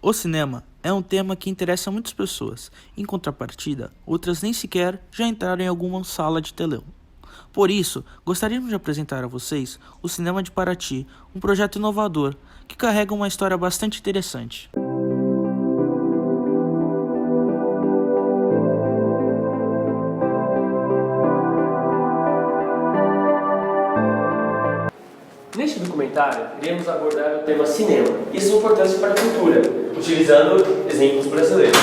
O cinema é um tema que interessa muitas pessoas. Em contrapartida, outras nem sequer já entraram em alguma sala de telão. Por isso, gostaríamos de apresentar a vocês o Cinema de Paraty, um projeto inovador que carrega uma história bastante interessante. Neste documentário, iremos abordar o tema cinema e sua importância para a cultura, utilizando exemplos brasileiros.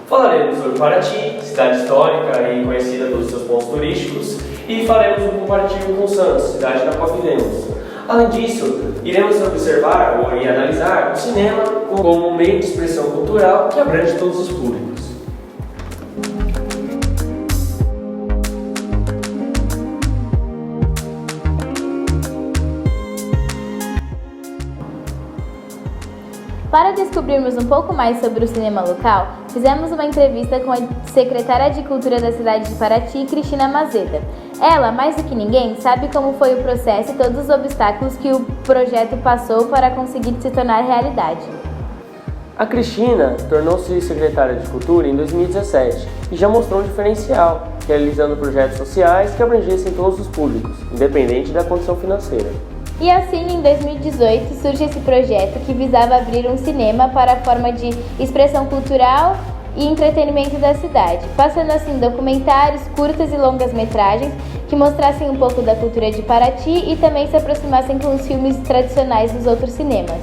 Falaremos sobre Paraty, cidade histórica e conhecida pelos seus pontos turísticos, e faremos um comparativo com Santos, cidade na qual vivemos. Além disso, iremos observar e analisar o cinema como um meio de expressão cultural que abrange todos os públicos. Para descobrirmos um pouco mais sobre o cinema local, fizemos uma entrevista com a secretária de Cultura da cidade de Paraty, Cristina Mazeda. Ela, mais do que ninguém, sabe como foi o processo e todos os obstáculos que o projeto passou para conseguir se tornar realidade. A Cristina tornou-se secretária de Cultura em 2017 e já mostrou um diferencial, realizando projetos sociais que abrangessem todos os públicos, independente da condição financeira. E assim, em 2018, surge esse projeto que visava abrir um cinema para a forma de expressão cultural e entretenimento da cidade, passando assim documentários, curtas e longas metragens que mostrassem um pouco da cultura de Paraty e também se aproximassem com os filmes tradicionais dos outros cinemas.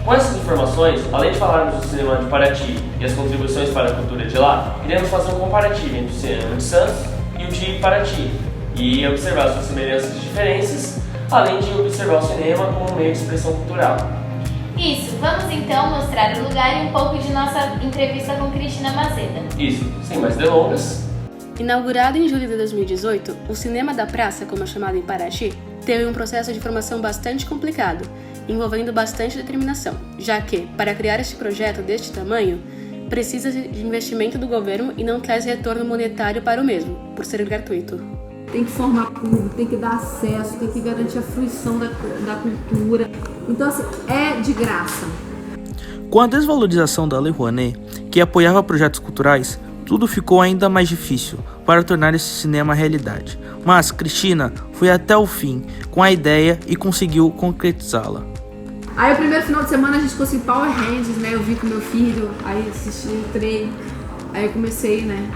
Com essas informações, além de falarmos do cinema de Paraty e as contribuições para a cultura de lá, iremos fazer um comparativo entre o cinema de Santos e o de Paraty e observar suas semelhanças e diferenças, além de observar o cinema como um meio de expressão cultural. Isso, vamos então mostrar o lugar e um pouco de nossa entrevista com Cristina Mazeda. Isso, sem mais delongas. Inaugurado em julho de 2018, o Cinema da Praça, como é chamado em Paraty, teve um processo de formação bastante complicado, envolvendo bastante determinação, já que, para criar este projeto deste tamanho, precisa de investimento do governo e não traz retorno monetário para o mesmo, por ser gratuito. Tem que formar público, tem que dar acesso, tem que garantir a fruição da cultura. Então, assim, é de graça. Com a desvalorização da Lei Rouanet, que apoiava projetos culturais, tudo ficou ainda mais difícil para tornar esse cinema realidade. Mas Cristina foi até o fim com a ideia e conseguiu concretizá-la. Aí, o primeiro final de semana, a gente conseguiu Power Rangers, né? Eu vi com meu filho, aí assisti, entrei. Aí eu comecei, né?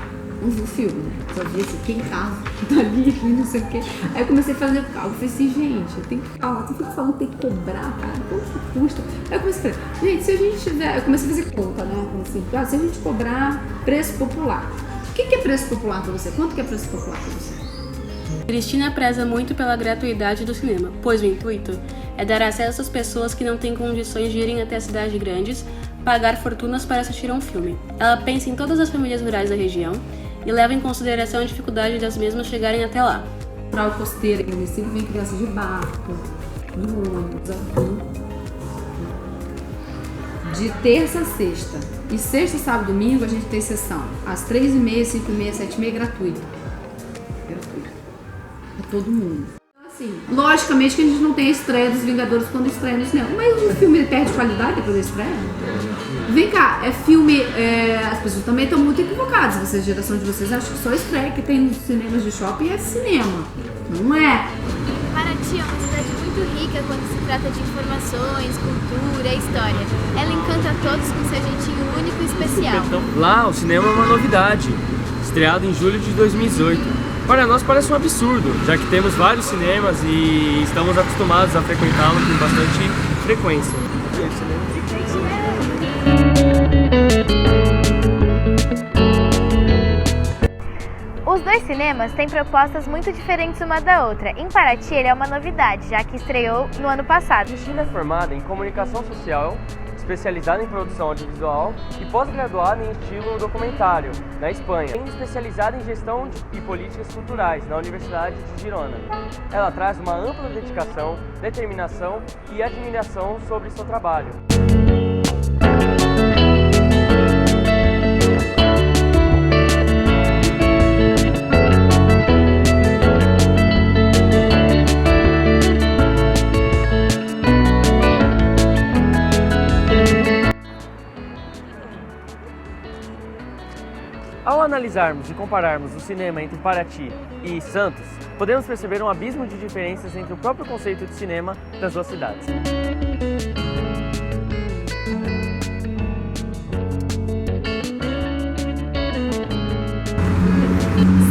Um filme, né? Só via assim, quem tá ali, não sei o quê. Aí eu comecei a fazer o cálculo. Eu falei assim, gente, eu tenho que falar, tu fica falando que tem que cobrar, cara, quanto que custa? Aí eu comecei a falar, gente, se a gente tiver. Eu comecei a fazer conta, né? Assim, se a gente cobrar preço popular. O que é preço popular pra você? Quanto que é preço popular pra você? Cristina preza muito pela gratuidade do cinema, pois o intuito é dar acesso às pessoas que não têm condições de irem até cidades grandes, pagar fortunas para assistir a um filme. Ela pensa em todas as famílias rurais da região e leva em consideração a dificuldade das mesmas chegarem até lá. Para o costeiro, que sempre vem criança de barco, no ônibus, de terça a sexta. E sexta, sábado e domingo a gente tem sessão. Às 3h30, 5h30, 7h30, gratuito. Gratuito. Para todo mundo. Então, assim, logicamente que a gente não tem a estreia dos Vingadores quando estreia no cinema. Mas o filme perde qualidade depois da estreia? Vem cá, é filme. As pessoas também estão muito equivocadas. Vocês, a geração de vocês, acham que só estreia que tem nos cinemas de shopping é cinema. Não é. Paraty é uma cidade muito rica quando se trata de informações, cultura e história. Ela encanta todos com seu jeitinho único e especial. Lá, o cinema é uma novidade, estreado em julho de 2018. Para nós parece um absurdo, já que temos vários cinemas e estamos acostumados a frequentá-lo com bastante frequência. Os dois cinemas têm propostas muito diferentes uma da outra. Em Paraty, ele é uma novidade, já que estreou no ano passado. Cristina é formada em comunicação social, especializada em produção audiovisual e pós-graduada em estilo documentário, na Espanha. Ainda especializada em gestão e políticas culturais, na Universidade de Girona. Ela traz uma ampla dedicação, determinação e admiração sobre seu trabalho. Ao analisarmos e compararmos o cinema entre Paraty e Santos, podemos perceber um abismo de diferenças entre o próprio conceito de cinema das duas cidades.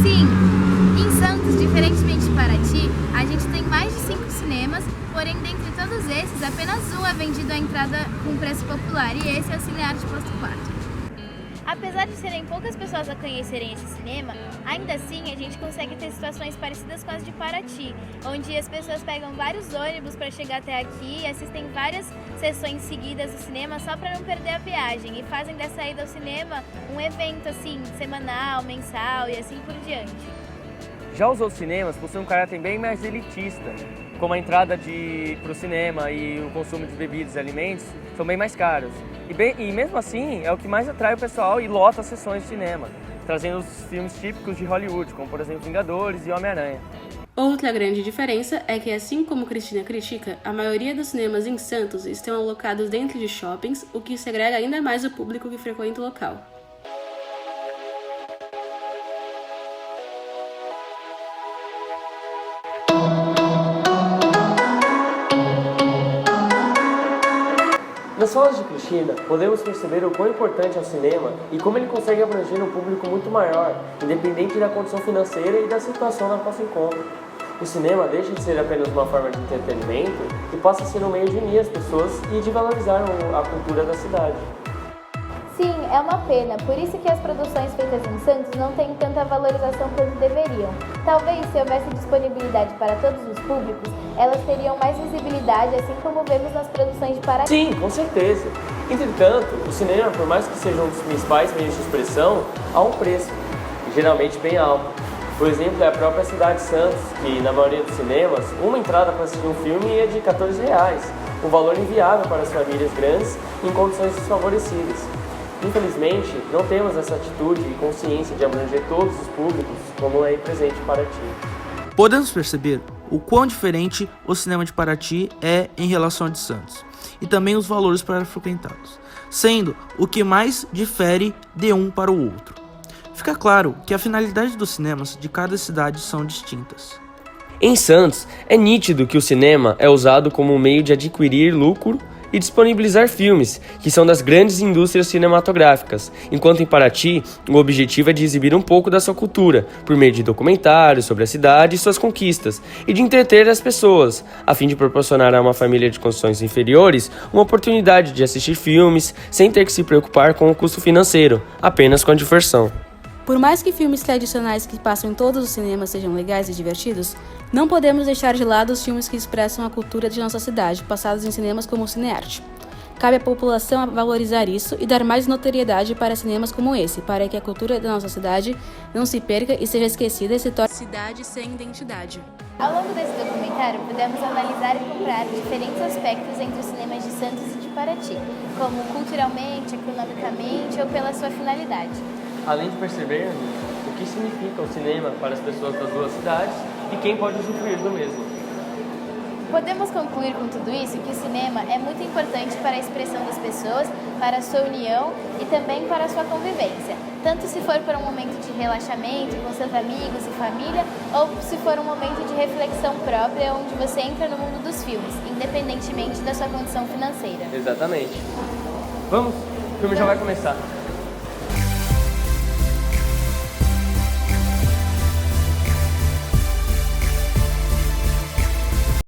Sim, em Santos, diferentemente de Paraty, a gente tem mais de 5 cinemas, porém dentre todos esses, apenas um é vendido à entrada com preço popular, e esse é o Cinearte de Posto 4. Apesar de serem poucas pessoas a conhecerem esse cinema, ainda assim a gente consegue ter situações parecidas com as de Paraty, onde as pessoas pegam vários ônibus para chegar até aqui e assistem várias sessões seguidas do cinema só para não perder a viagem, e fazem dessa ida ao cinema um evento assim, semanal, mensal e assim por diante. Já os outros cinemas possuem um caráter bem mais elitista, como a entrada para o cinema e o consumo de bebidas e alimentos são bem mais caros. E mesmo assim é o que mais atrai o pessoal e lota as sessões de cinema, trazendo os filmes típicos de Hollywood, como por exemplo Vingadores e Homem-Aranha. Outra grande diferença é que, assim como Cristina critica, a maioria dos cinemas em Santos estão alocados dentro de shoppings, o que segrega ainda mais o público que frequenta o local. Nas falas de Cristina, podemos perceber o quão importante é o cinema e como ele consegue abranger um público muito maior, independente da condição financeira e da situação na qual se encontra. O cinema deixa de ser apenas uma forma de entretenimento e passa a ser um meio de unir as pessoas e de valorizar a cultura da cidade. Sim, é uma pena, por isso que as produções feitas em Santos não têm tanta valorização quanto deveriam. Talvez, se houvesse disponibilidade para todos os públicos, elas teriam mais visibilidade, assim como vemos nas produções de Paraty. Sim, com certeza. Entretanto, o cinema, por mais que seja um dos principais meios de expressão, há um preço, geralmente bem alto. Por exemplo, é a própria cidade de Santos, que na maioria dos cinemas, uma entrada para assistir um filme é de R$14, um valor inviável para as famílias grandes em condições desfavorecidas. Infelizmente, não temos essa atitude e consciência de abranger todos os públicos como é presente em Paraty. Podemos perceber o quão diferente o cinema de Paraty é em relação ao de Santos, e também os valores para frequentados, sendo o que mais difere de um para o outro. Fica claro que a finalidade dos cinemas de cada cidade são distintas. Em Santos, é nítido que o cinema é usado como um meio de adquirir lucro e disponibilizar filmes, que são das grandes indústrias cinematográficas, enquanto em Paraty, o objetivo é de exibir um pouco da sua cultura, por meio de documentários sobre a cidade e suas conquistas, e de entreter as pessoas, a fim de proporcionar a uma família de condições inferiores uma oportunidade de assistir filmes sem ter que se preocupar com o custo financeiro, apenas com a diversão. Por mais que filmes tradicionais que passam em todos os cinemas sejam legais e divertidos, não podemos deixar de lado os filmes que expressam a cultura de nossa cidade, passados em cinemas como o Cinearte. Cabe à população valorizar isso e dar mais notoriedade para cinemas como esse, para que a cultura da nossa cidade não se perca e seja esquecida e se torne cidade sem identidade. Ao longo desse documentário, pudemos analisar e comparar diferentes aspectos entre os cinemas de Santos e de Paraty, como culturalmente, economicamente ou pela sua finalidade. Além de percebermos o que significa o cinema para as pessoas das duas cidades e quem pode usufruir do mesmo. Podemos concluir com tudo isso que o cinema é muito importante para a expressão das pessoas, para a sua união e também para a sua convivência, tanto se for para um momento de relaxamento com seus amigos e família, ou se for um momento de reflexão própria onde você entra no mundo dos filmes, independentemente da sua condição financeira. Exatamente. Vamos? O filme já vai começar.